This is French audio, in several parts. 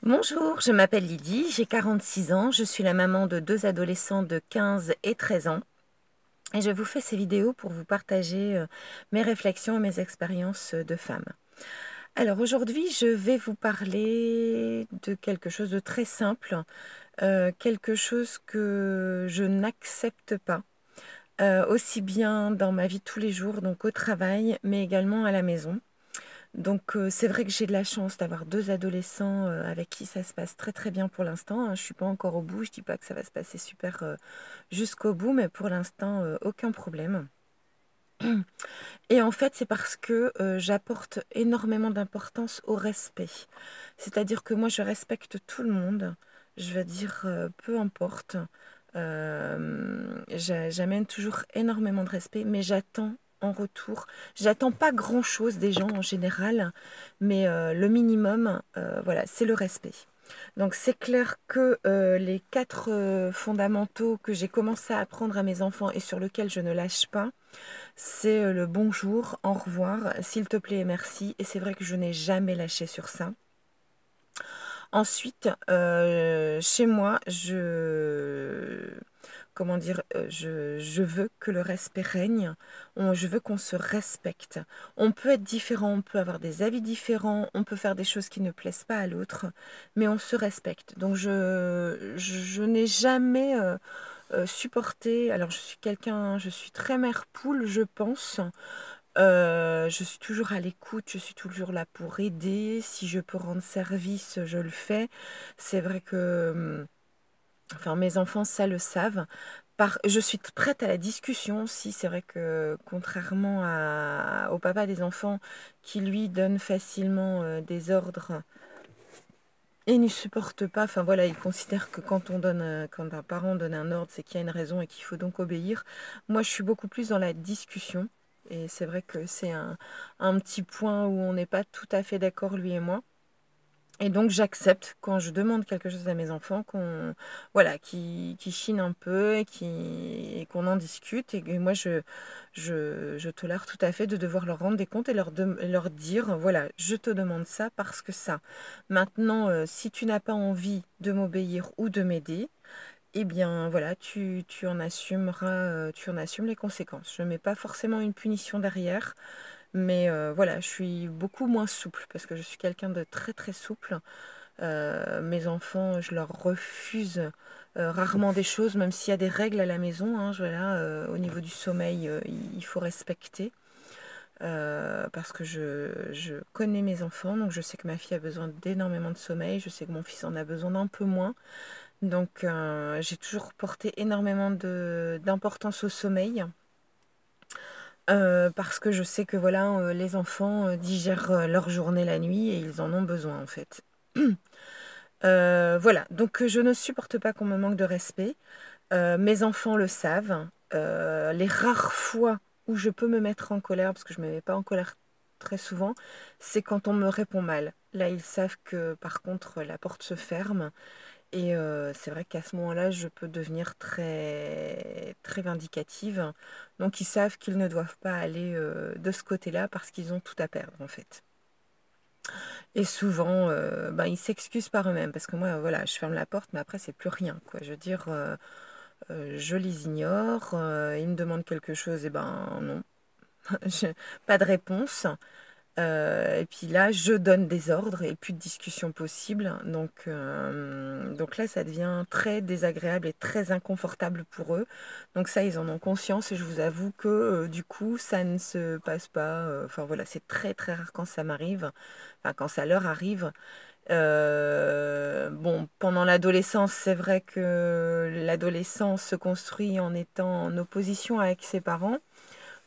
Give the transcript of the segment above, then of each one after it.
Bonjour, je m'appelle Lydie, j'ai 46 ans, je suis la maman de deux adolescents de 15 et 13 ans et je vous fais ces vidéos pour vous partager mes réflexions et mes expériences de femme. Alors aujourd'hui, je vais vous parler de quelque chose de très simple, quelque chose que je n'accepte pas, aussi bien dans ma vie de tous les jours, donc au travail, mais également à la maison. Donc c'est vrai que j'ai de la chance d'avoir 2 adolescents, avec qui ça se passe très, très bien pour l'instant, hein. Je suis pas encore au bout, je dis pas que ça va se passer super, jusqu'au bout, mais pour l'instant, aucun problème. Et en fait, c'est parce que, j'apporte énormément d'importance au respect. C'est-à-dire que moi, je respecte tout le monde. Je veux dire, peu importe. J'amène toujours énormément de respect, mais j'attends en retour. J'attends pas grand-chose des gens en général, mais le minimum, voilà, c'est le respect. Donc c'est clair que les 4 fondamentaux que j'ai commencé à apprendre à mes enfants et sur lesquels je ne lâche pas, c'est le bonjour, au revoir, s'il te plaît et merci. Et c'est vrai que je n'ai jamais lâché sur ça. Ensuite, chez moi, comment dire, je veux que le respect règne. Je veux qu'on se respecte. On peut être différent, on peut avoir des avis différents, on peut faire des choses qui ne plaisent pas à l'autre, mais on se respecte. Donc je n'ai jamais supporté. Alors je suis très mère poule, je pense. Je suis toujours à l'écoute, je suis toujours là pour aider. Si je peux rendre service, je le fais. C'est vrai que, enfin, mes enfants, ça le savent. Je suis prête à la discussion aussi. C'est vrai que contrairement au papa des enfants qui lui donne facilement des ordres et ne supporte pas, enfin voilà, il considère que quand un parent donne un ordre, c'est qu'il y a une raison et qu'il faut donc obéir. Moi, je suis beaucoup plus dans la discussion. Et c'est vrai que c'est un petit point où on n'est pas tout à fait d'accord, lui et moi. Et donc j'accepte quand je demande quelque chose à mes enfants voilà, qui chinent un peu et qu'on en discute. Et moi, je tolère tout à fait de devoir leur rendre des comptes et leur dire, voilà, je te demande ça parce que ça. Maintenant, si tu n'as pas envie de m'obéir ou de m'aider, eh bien voilà, tu en assumes les conséquences. Je ne mets pas forcément une punition derrière, mais voilà, je suis beaucoup moins souple parce que je suis quelqu'un de très très souple. Mes enfants, je leur refuse rarement des choses, même s'il y a des règles à la maison, hein, voilà, au niveau du sommeil, il faut respecter. Parce que je connais mes enfants, donc je sais que ma fille a besoin d'énormément de sommeil, je sais que mon fils en a besoin d'un peu moins. Donc j'ai toujours porté énormément d'importance au sommeil. Parce que je sais que voilà, les enfants digèrent leur journée la nuit et ils en ont besoin en fait. Voilà, donc je ne supporte pas qu'on me manque de respect. Mes enfants le savent. Les rares fois où je peux me mettre en colère, parce que je ne me mets pas en colère très souvent, c'est quand on me répond mal. Là, ils savent que par contre, la porte se ferme. Et c'est vrai qu'à ce moment-là, je peux devenir très, très vindicative. Donc, ils savent qu'ils ne doivent pas aller de ce côté-là parce qu'ils ont tout à perdre, en fait. Et souvent, ben, ils s'excusent par eux-mêmes parce que moi, voilà, je ferme la porte, mais après, c'est plus rien, quoi. Je veux dire, je les ignore, ils me demandent quelque chose, et ben non, pas de réponse. Et puis là, je donne des ordres et plus de discussion possible. Donc là, ça devient très désagréable et très inconfortable pour eux. Donc ça, ils en ont conscience et je vous avoue que du coup, ça ne se passe pas. Enfin voilà, c'est très très rare quand ça m'arrive, enfin quand ça leur arrive. Bon, pendant l'adolescence, c'est vrai que l'adolescence se construit en étant en opposition avec ses parents.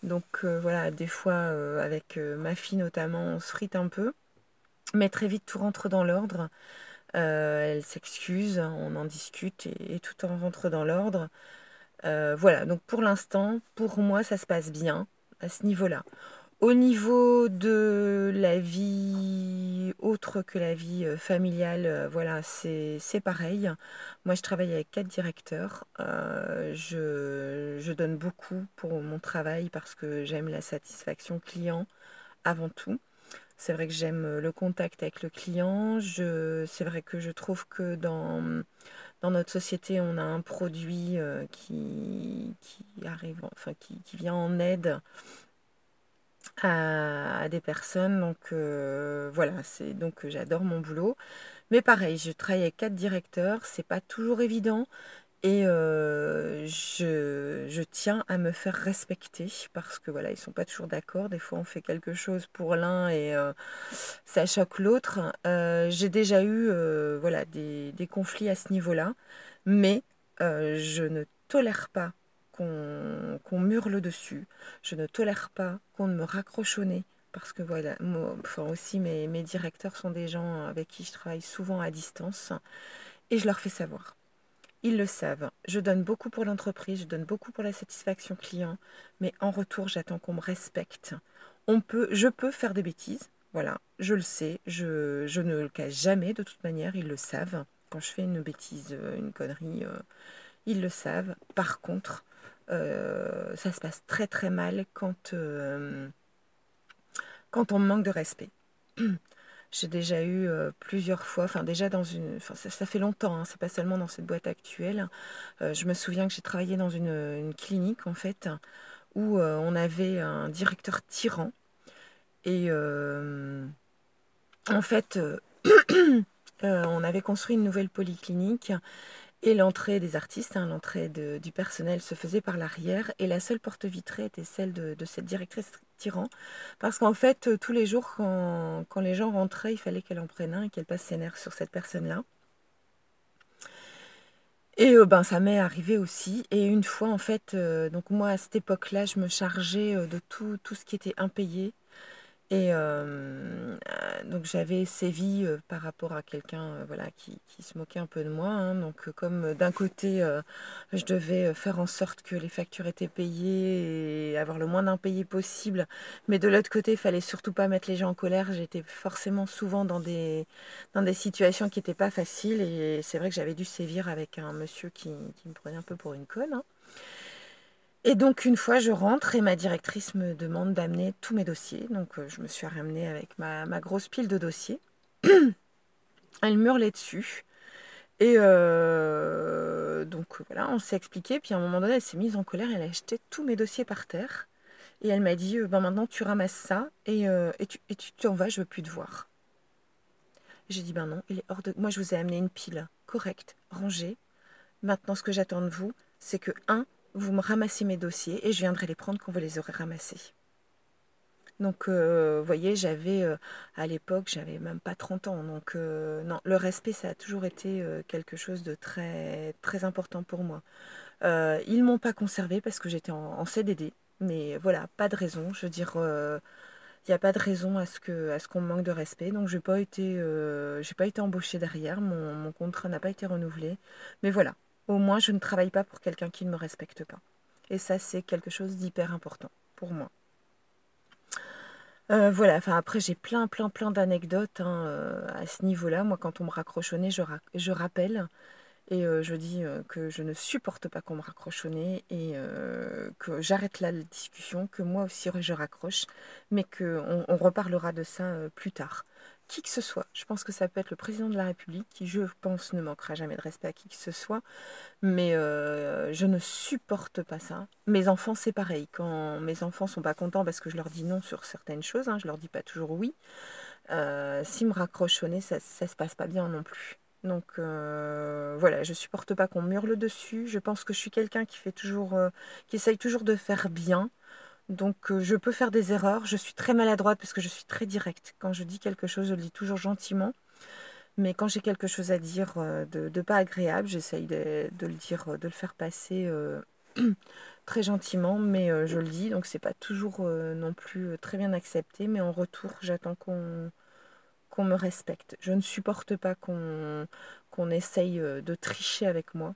Donc voilà, des fois, avec ma fille notamment, on se frite un peu. Mais très vite, tout rentre dans l'ordre. Elle s'excuse, on en discute et tout en rentre dans l'ordre. Voilà, donc pour l'instant, pour moi, ça se passe bien à ce niveau-là. Au niveau de la vie autre que la vie familiale, voilà, c'est pareil. Moi, je travaille avec 4 directeurs. Je donne beaucoup pour mon travail parce que j'aime la satisfaction client avant tout. C'est vrai que j'aime le contact avec le client. C'est vrai que je trouve que dans notre société, on a un produit qui arrive, enfin qui vient en aide à des personnes. Donc voilà, c'est donc j'adore mon boulot. Mais pareil, je travaille avec 4 directeurs, c'est pas toujours évident. Et je tiens à me faire respecter parce que voilà, ils sont pas toujours d'accord. Des fois, on fait quelque chose pour l'un et ça choque l'autre. J'ai déjà eu voilà, des conflits à ce niveau-là, mais je ne tolère pas qu'on m'hurle dessus. Je ne tolère pas qu'on me raccroche au nez. Parce que voilà, moi, enfin aussi mes directeurs sont des gens avec qui je travaille souvent à distance et je leur fais savoir. Ils le savent. Je donne beaucoup pour l'entreprise, je donne beaucoup pour la satisfaction client, mais en retour, j'attends qu'on me respecte. Je peux faire des bêtises, voilà, je le sais, je ne le cache jamais de toute manière, ils le savent. Quand je fais une bêtise, une connerie, ils le savent. Par contre, ça se passe très très mal quand on me manque de respect. J'ai déjà eu plusieurs fois, enfin déjà enfin ça fait longtemps, hein, c'est pas seulement dans cette boîte actuelle. Je me souviens que j'ai travaillé dans une clinique en fait où on avait un directeur tyran et en fait on avait construit une nouvelle polyclinique et l'entrée des artistes, hein, l'entrée du personnel se faisait par l'arrière et la seule porte vitrée était celle de cette directrice tyran. Parce qu'en fait, tous les jours, quand les gens rentraient, il fallait qu'elle en prenne un et qu'elle passe ses nerfs sur cette personne-là. Et ben, ça m'est arrivé aussi. Et une fois, en fait, donc moi, à cette époque-là, je me chargeais de tout ce qui était impayé. Et donc j'avais sévi par rapport à quelqu'un voilà, qui se moquait un peu de moi, hein. Donc comme d'un côté, je devais faire en sorte que les factures étaient payées et avoir le moins d'impayés possible, mais de l'autre côté, il fallait surtout pas mettre les gens en colère. J'étais forcément souvent dans des situations qui n'étaient pas faciles et c'est vrai que j'avais dû sévir avec un monsieur qui me prenait un peu pour une conne, hein. Et donc une fois, je rentre et ma directrice me demande d'amener tous mes dossiers. Donc je me suis ramenée avec ma grosse pile de dossiers. Elle me hurlait dessus. Et donc voilà, on s'est expliqué. Puis à un moment donné, elle s'est mise en colère. Elle a jeté tous mes dossiers par terre. Et elle m'a dit, ben maintenant tu ramasses ça et tu t'en vas, je veux plus te voir. J'ai dit, ben non, il est hors de... Moi, je vous ai amené une pile correcte, rangée. Maintenant, ce que j'attends de vous, c'est que, vous me ramassez mes dossiers et je viendrai les prendre quand vous les aurez ramassés. Donc, vous voyez, à l'époque, j'avais même pas 30 ans. Donc, non, le respect, ça a toujours été quelque chose de très, très important pour moi. Ils m'ont pas conservé parce que j'étais en CDD. Mais voilà, pas de raison. Je veux dire, il n'y a pas de raison à ce qu'on me manque de respect. Donc, j'ai pas été embauchée derrière. Mon contrat n'a pas été renouvelé. Mais voilà, au moins, je ne travaille pas pour quelqu'un qui ne me respecte pas. Et ça, c'est quelque chose d'hyper important pour moi. Voilà, enfin après j'ai plein d'anecdotes, hein, à ce niveau-là. Moi, quand on me raccroche au nez, je rappelle et je dis que je ne supporte pas qu'on me raccroche au nez et que j'arrête là la discussion, que moi aussi je raccroche, mais qu'on reparlera de ça plus tard. Qui que ce soit, je pense que ça peut être le président de la République qui, je pense, ne manquera jamais de respect à qui que ce soit, mais je ne supporte pas ça. Mes enfants, c'est pareil. Quand mes enfants sont pas contents parce que je leur dis non sur certaines choses, hein, je leur dis pas toujours oui. S'ils me raccrochent au nez, ça se passe pas bien non plus. Donc voilà, je supporte pas qu'on m'hurle dessus. Je pense que je suis quelqu'un qui essaye toujours de faire bien. Donc je peux faire des erreurs. Je suis très maladroite parce que je suis très directe. Quand je dis quelque chose, je le dis toujours gentiment. Mais quand j'ai quelque chose à dire de pas agréable, j'essaye de le dire, de le faire passer très gentiment, mais je le dis, donc c'est pas toujours non plus très bien accepté. Mais en retour, j'attends qu'on me respecte. Je ne supporte pas qu'on essaye de tricher avec moi.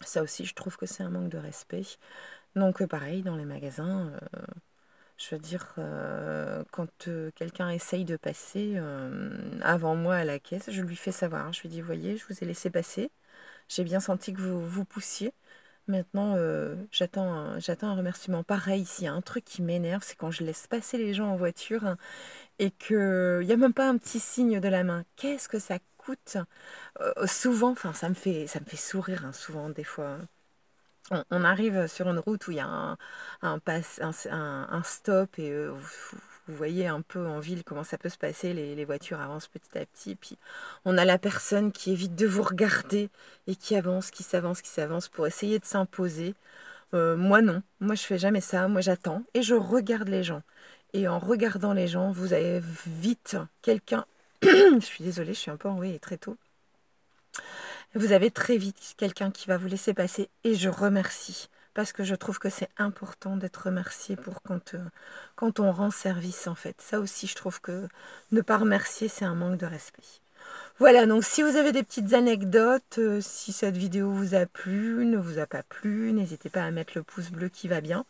Ça aussi, je trouve que c'est un manque de respect. Donc pareil, dans les magasins, je veux dire, quand quelqu'un essaye de passer avant moi à la caisse, je lui fais savoir. Je lui dis, voyez, je vous ai laissé passer. J'ai bien senti que vous poussiez, Maintenant, j'attends un remerciement. Pareil, s'il y a un truc qui m'énerve, c'est quand je laisse passer les gens en voiture, hein, et qu'il n'y a même pas un petit signe de la main. Qu'est-ce que ça coûte? Souvent, enfin, ça me fait sourire, hein, souvent, des fois. On arrive sur une route où il y a un stop et vous voyez un peu en ville comment ça peut se passer, les voitures avancent petit à petit, puis on a la personne qui évite de vous regarder et qui avance, qui s'avance, qui s'avance pour essayer de s'imposer. Moi non, moi je fais jamais ça, moi j'attends et je regarde les gens. Et en regardant les gens, vous avez vite quelqu'un, je suis désolée, je suis un peu enrouée très tôt. Vous avez très vite quelqu'un qui va vous laisser passer et je remercie parce que je trouve que c'est important d'être remercié pour quand on rend service en fait. Ça aussi, je trouve que ne pas remercier, c'est un manque de respect. Voilà, donc si vous avez des petites anecdotes, si cette vidéo vous a plu, ne vous a pas plu, n'hésitez pas à mettre le pouce bleu qui va bien.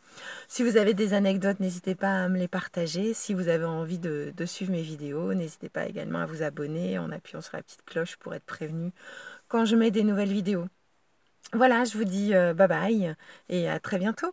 Si vous avez des anecdotes, n'hésitez pas à me les partager. Si vous avez envie de suivre mes vidéos, n'hésitez pas également à vous abonner en appuyant sur la petite cloche pour être prévenu quand je mets des nouvelles vidéos. Voilà, je vous dis bye bye et à très bientôt.